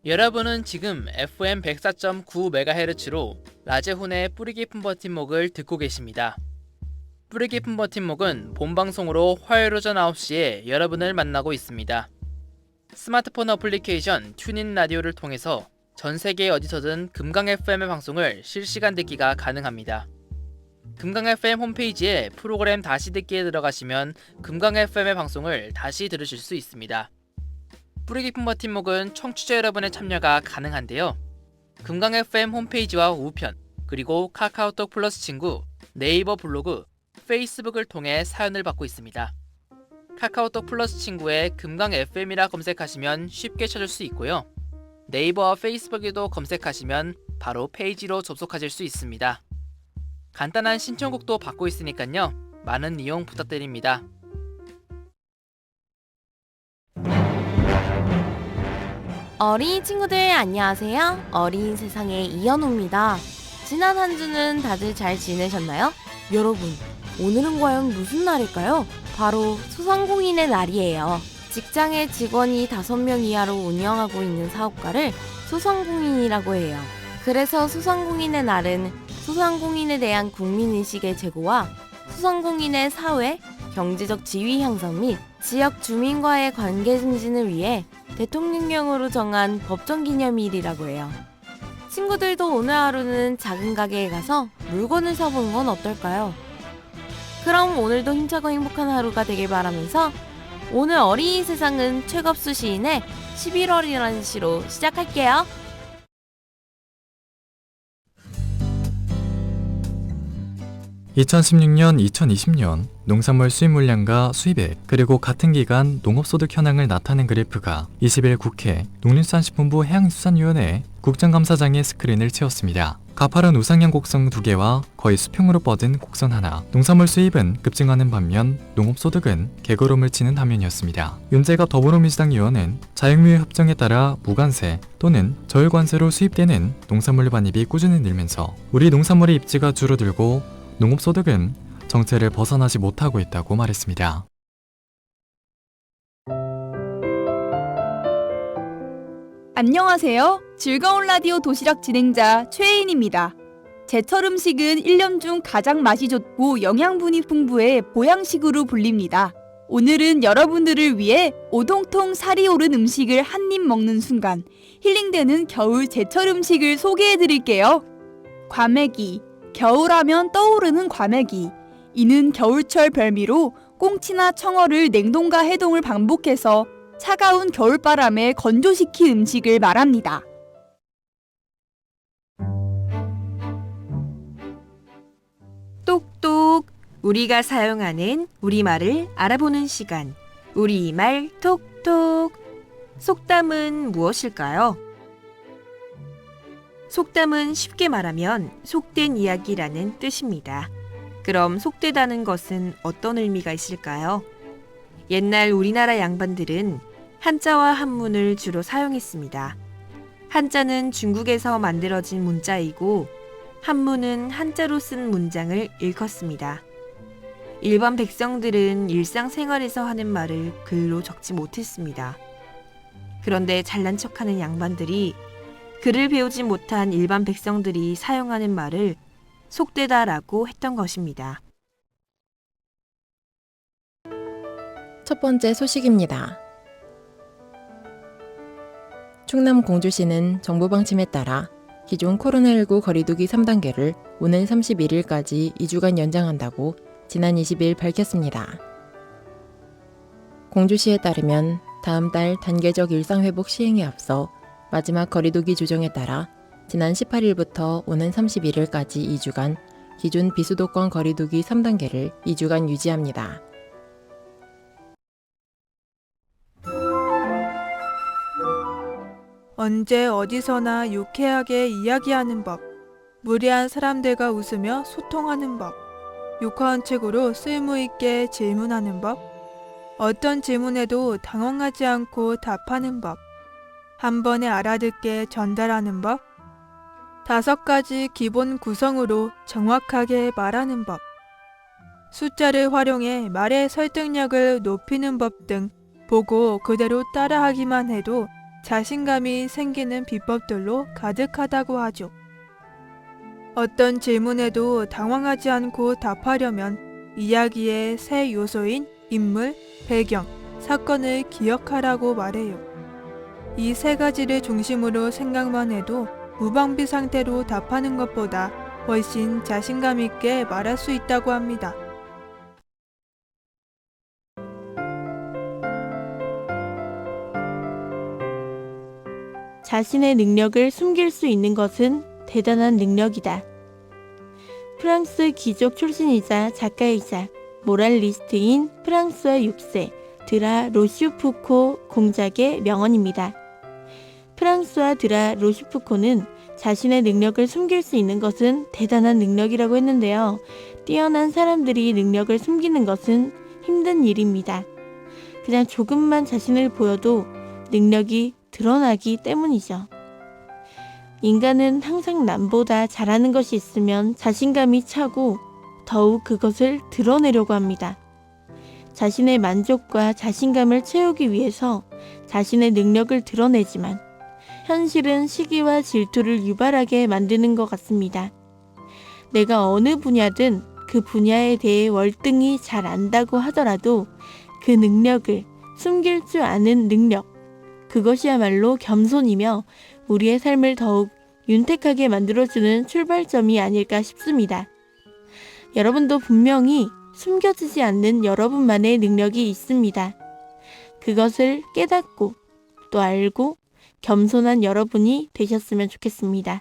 여러분은 지금 FM 104.9MHz로 라제훈의 뿌리 깊은 버팀목을 듣고 계십니다. 뿌리 깊은 버팀목은 본방송으로 화요일 오전 9시에 여러분을 만나고 있습니다. 스마트폰 어플리케이션 튜닝 라디오를 통해서 전 세계 어디서든 금강 FM의 방송을 실시간 듣기가 가능합니다. 금강 FM 홈페이지에 프로그램 다시 듣기에 들어가시면 금강 FM의 방송을 다시 들으실 수 있습니다. 뿌리 깊은 버팀목은 청취자 여러분의 참여가 가능한데요. 금강 FM 홈페이지와 우편, 그리고 카카오톡 플러스 친구, 네이버 블로그, 페이스북을 통해 사연을 받고 있습니다. 카카오톡 플러스 친구에 금강 FM이라 검색하시면 쉽게 찾을 수 있고요. 네이버와 페이스북에도 검색하시면 바로 페이지로 접속하실 수 있습니다. 간단한 신청곡도 받고 있으니까요. 많은 이용 부탁드립니다. 어린이 친구들 안녕하세요. 어린이 세상의 이현우입니다. 지난 한 주는 다들 잘 지내셨나요? 여러분, 오늘은 과연 무슨 날일까요? 바로 소상공인의 날이에요. 직장의 직원이 5명 이하로 운영하고 있는 사업가를 소상공인이라고 해요. 그래서 소상공인의 날은 소상공인에 대한 국민의식의 제고와 소상공인의 사회, 경제적 지위 향상 및 지역 주민과의 관계 증진을 위해 대통령령으로 정한 법정기념일이라고 해요. 친구들도 오늘 하루는 작은 가게에 가서 물건을 사보는 건 어떨까요? 그럼 오늘도 힘차고 행복한 하루가 되길 바라면서 오늘 어린이 세상은 최갑수 시인의 11월이라는 시로 시작할게요. (2016년) 2020년 농산물 수입 물량과 수입액 그리고 같은 기간 농업소득 현황을 나타낸 그래프가 20일 국회 농림수산식품부 해양수산위원회 국정감사장의 스크린을 채웠습니다. 가파른 우상향 곡선 2개와 거의 수평으로 뻗은 곡선 하나. 농산물 수입은 급증하는 반면 농업소득은 개걸음을 치는 화면이었습니다. 윤재가 더불어민주당 의원은 자영무역 협정에 따라 무관세 또는 저율관세로 수입되는 농산물 반입이 꾸준히 늘면서 우리 농산물의 입지가 줄어들고 농업소득은 정체를 벗어나지 못하고 있다고 말했습니다. 안녕하세요. 즐거운 라디오 도시락 진행자 최혜인입니다. 제철 음식은 1년 중 가장 맛이 좋고 영양분이 풍부해 보양식으로 불립니다. 오늘은 여러분들을 위해 오동통 살이 오른 음식을 한 입 먹는 순간 힐링되는 겨울 제철 음식을 소개해드릴게요. 과메기. 겨울하면 떠오르는 과메기. 이는 겨울철 별미로 꽁치나 청어를 냉동과 해동을 반복해서 차가운 겨울바람에 건조시킨 음식을 말합니다. 똑똑, 우리가 사용하는 우리말을 알아보는 시간. 우리말 톡톡. 속담은 무엇일까요? 속담은 쉽게 말하면 속된 이야기라는 뜻입니다. 그럼 속되다는 것은 어떤 의미가 있을까요? 옛날 우리나라 양반들은 한자와 한문을 주로 사용했습니다. 한자는 중국에서 만들어진 문자이고 한문은 한자로 쓴 문장을 일컫습니다. 일반 백성들은 일상생활에서 하는 말을 글로 적지 못했습니다. 그런데 잘난 척하는 양반들이 글을 배우지 못한 일반 백성들이 사용하는 말을 속되다라고 했던 것입니다. 첫 번째 소식입니다. 충남 공주시는 정부 방침에 따라 기존 코로나19 거리두기 3단계를 오는 31일까지 2주간 연장한다고 지난 20일 밝혔습니다. 공주시에 따르면 다음 달 단계적 일상회복 시행에 앞서 마지막 거리두기 조정에 따라 지난 18일부터 오는 31일까지 2주간 기존 비수도권 거리두기 3단계를 2주간 유지합니다. 언제 어디서나 유쾌하게 이야기하는 법, 무례한 사람들과 웃으며 소통하는 법, 유쾌한 책으로 쓸모있게 질문하는 법, 어떤 질문에도 당황하지 않고 답하는 법, 한 번에 알아듣게 전달하는 법, 5가지 기본 구성으로 정확하게 말하는 법, 숫자를 활용해 말의 설득력을 높이는 법 등 보고 그대로 따라하기만 해도 자신감이 생기는 비법들로 가득하다고 하죠. 어떤 질문에도 당황하지 않고 답하려면 이야기의 세 요소인 인물, 배경, 사건을 기억하라고 말해요. 이 세 가지를 중심으로 생각만 해도 무방비 상태로 답하는 것보다 훨씬 자신감 있게 말할 수 있다고 합니다. 자신의 능력을 숨길 수 있는 것은 대단한 능력이다. 프랑스 귀족 출신이자 작가이자 모랄리스트인 프랑스와 6세 드라 로슈푸코 공작의 명언입니다. 프랑스와 드라 로슈푸코는 자신의 능력을 숨길 수 있는 것은 대단한 능력이라고 했는데요. 뛰어난 사람들이 능력을 숨기는 것은 힘든 일입니다. 그냥 조금만 자신을 보여도 능력이 드러나기 때문이죠. 인간은 항상 남보다 잘하는 것이 있으면 자신감이 차고 더욱 그것을 드러내려고 합니다. 자신의 만족과 자신감을 채우기 위해서 자신의 능력을 드러내지만 현실은 시기와 질투를 유발하게 만드는 것 같습니다. 내가 어느 분야든 그 분야에 대해 월등히 잘 안다고 하더라도 그 능력을 숨길 줄 아는 능력, 그것이야말로 겸손이며 우리의 삶을 더욱 윤택하게 만들어주는 출발점이 아닐까 싶습니다. 여러분도 분명히 숨겨지지 않는 여러분만의 능력이 있습니다. 그것을 깨닫고 또 알고 겸손한 여러분이 되셨으면 좋겠습니다.